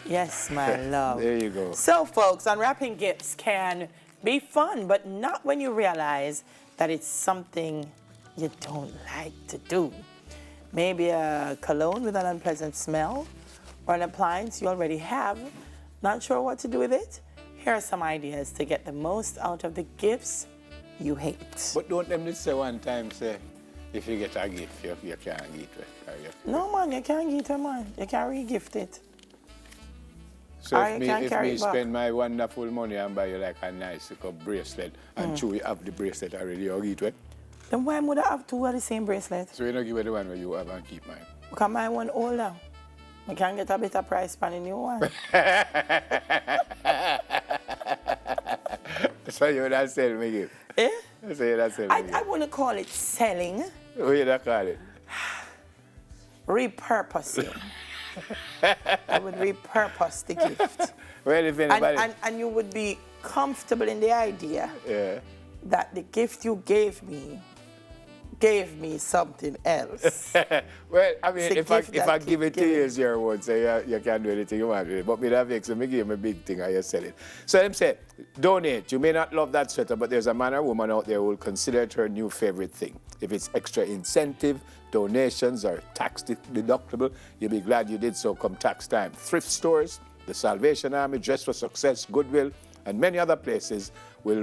Yes, my love. There you go. So, folks, unwrapping gifts can be fun, but not when you realize that it's something you don't like to do. Maybe a cologne with an unpleasant smell, or an appliance you already have. Not sure what to do with it? Here are some ideas to get the most out of the gifts you hate. But don't them just say one time, say, if you get a gift, you can't give it. No, man, you can't give it, man. You can't re-gift it. So Or if you can't me carry it back. spend my wonderful money and buy you like a nice little bracelet, and you have the bracelet already, you give it. Then why would I have two of the same bracelet? So you don't give it the one where you have and keep mine. Because my one older. I can get a better price for the new one. So you not sell me gift? Eh? So you not sell me gift? I wouldn't call it selling. What you not call it? Repurposing. I would repurpose the gift. Well, if anybody... And you would be comfortable in the idea Yeah. that the gift you gave me something else. Well, I mean, It's if a I gift give it to given. you as your word, say you can do anything you want with it. But me that makes me give him a big thing and you sell it. So them say, donate. You may not love that sweater, but there's a man or woman out there who will consider it her new favorite thing. If it's extra incentive, donations, or tax deductible, you'll be glad you did so come tax time. Thrift stores, the Salvation Army, Dress for Success, Goodwill, and many other places will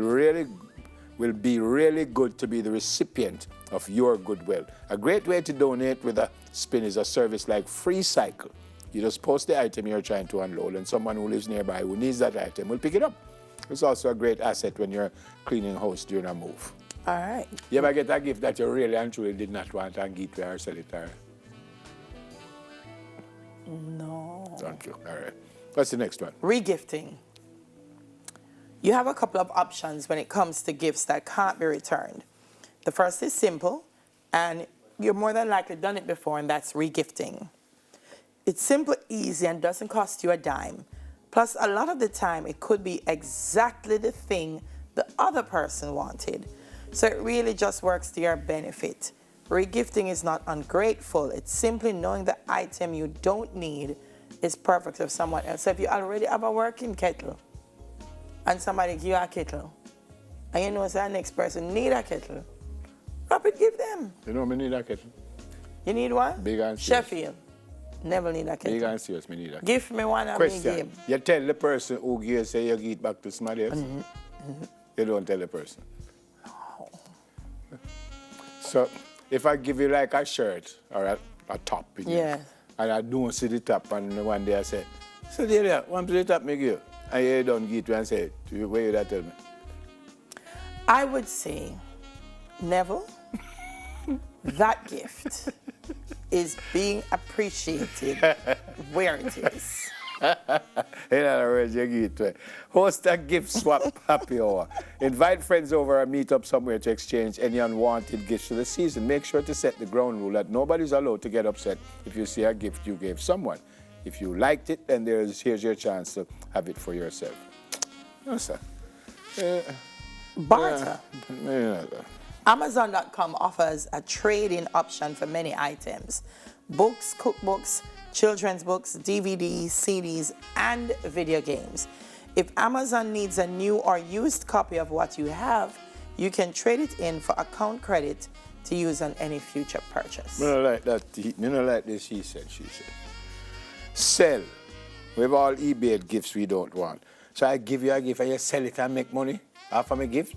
be really good to be the recipient of your goodwill. A great way to donate with a spin is a service like Free Cycle. You just post the item you're trying to unload, and someone who lives nearby who needs that item will pick it up. It's also a great asset when you're cleaning house during a move. All right. You ever get a gift that you really and truly did not want and give to her or sell it to her? No. Thank you. All right. What's the next one? Regifting. You have a couple of options when it comes to gifts that can't be returned. The first is simple, and you're more than likely done it before, and that's regifting. It's simple, easy, and doesn't cost you a dime. Plus, a lot of the time, it could be exactly the thing the other person wanted. So it really just works to your benefit. Regifting is not ungrateful. It's simply knowing the item you don't need is perfect for someone else. So if you already have a working kettle, and somebody give you a kettle, and you know the next person need a kettle, wrap it, give them. You know me need a kettle. You need one? Big and serious. Sheffield. Never need a kettle. Big and serious, me need a kettle. Give me one and me Question. give. You tell the person who gives say you give it back to somebody else? You don't tell the person. No. So if I give you like a shirt or a top, Yeah. and I don't see the top, and one day I say, so there, one to the top me give you. And you don't give it and say, where you that tell me? I would say, Neville, that gift is being appreciated where it is. In other words, you give it to her. Host a gift swap happy hour. Invite friends over or meet up somewhere to exchange any unwanted gifts for the season. Make sure to set the ground rule that nobody's allowed to get upset if you see a gift you gave someone. If you liked it, then here's your chance to have it for yourself. No, sir. Barter. Yeah. Amazon.com offers a trade-in option for many items. Books, cookbooks, children's books, DVDs, CDs, and video games. If Amazon needs a new or used copy of what you have, you can trade it in for account credit to use on any future purchase. I don't like that. I don't like this, she said. Sell. We have all eBay gifts we don't want. So I give you a gift and you sell it and make money off of my gift?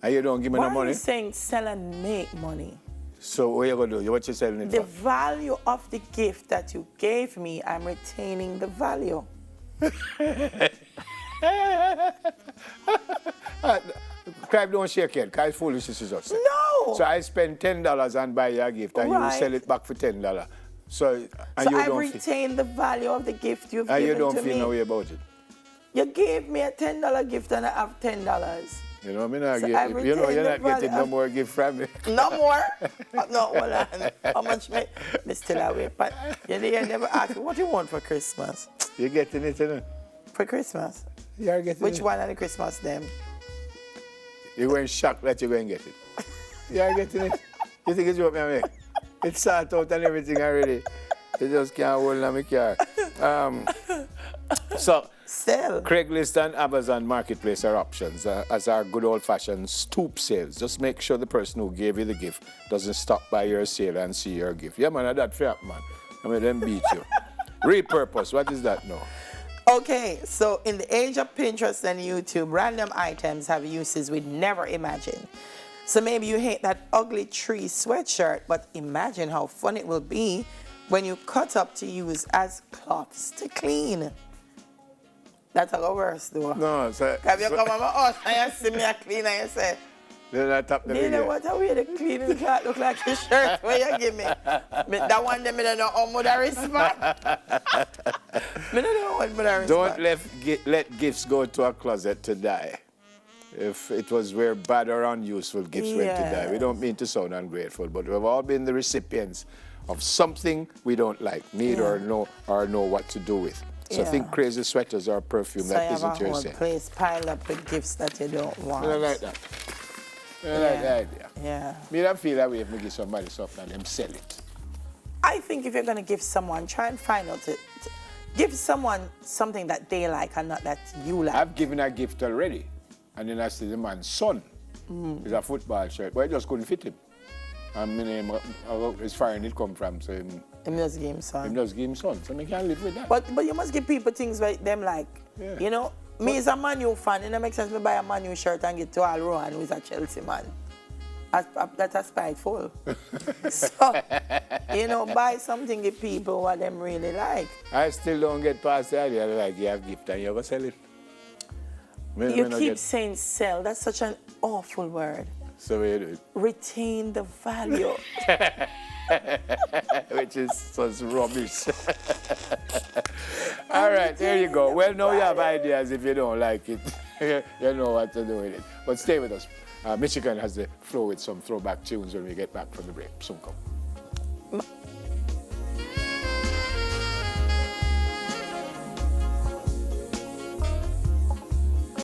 And you don't give me Why no money? are you saying sell and make money? So what you going to do? What you selling it The for? value of the gift that you gave me, I'm retaining the value. Clive, don't shake it. Clive, foolishness is us. No! So I spend $10 and buy you a gift and Right. you sell it back for $10. So, and So you I don't retain the value of the gift you've and you given don't to feel me. no way about it. You gave me a $10 gift and I have $10. You know, me not So get, I you know, retain you're the not getting value. no more gift from me. No more? No, hold on. How much me still away? But you never asked me, what do you want for Christmas? You're getting it, you know? For Christmas? You're getting Which it. one are the Christmas them? You're going shocked that you're going to get it. You're getting it. You think it's what me make? It's sort out and everything already. You just can't hold on my car. So, Still. Craigslist and Amazon Marketplace are options, as are good old-fashioned stoop sales. Just make sure the person who gave you the gift doesn't stop by your sale and see your gift. Yeah, man, that's fair, man. I mean, them beat you. Repurpose, what is that now? Okay, so in the age of Pinterest and YouTube, random items have uses we'd never imagine. So maybe you hate that ugly tree sweatshirt, but imagine how fun it will be when you cut up to use as cloths to clean. That's a worse though. No, so... Have you come on my house and you see me a clean and you say, Then I tap the you know video. what a way the cleaning cloth look like your shirt where you give me? That one them I don't know how much I respond. I don't know how much I respond. Don't let gifts go to a closet to die. If it was where bad or unuseful gifts went to die. We don't mean to sound ungrateful, but we've all been the recipients of something we don't like, need or know what to do with. So think crazy sweaters or perfume So that you isn't have a your whole scent. place piled up with gifts that you don't want. I like that. I like the idea. Yeah. Me don't feel that way if me give somebody something and them sell it. I think if you're going to give someone, try and find out give someone something that they like and not that you like. I've given a gift already, and then I see the man's son. It's a football shirt, but it just couldn't fit him. And my name, his foreign it come from, so him just give him son. just give him son, so I can't live with that. But you must give people things where them like. Yeah. You know, me as a Man U fan, it don't make sense to buy a Man U shirt and get to Al Rohan, who is a Chelsea man. That's spiteful. So, you know, buy something give people what them really like. I still don't get past the idea like you have gift and you ever sell it. You keep saying sell. That's such an awful word. So we do it. Retain the value. Which is such rubbish. All right, there you go. Well, now you have ideas if you don't like it. You know what to do with it. But stay with us. Michigan has the flow with some throwback tunes when we get back from the break. Soon come.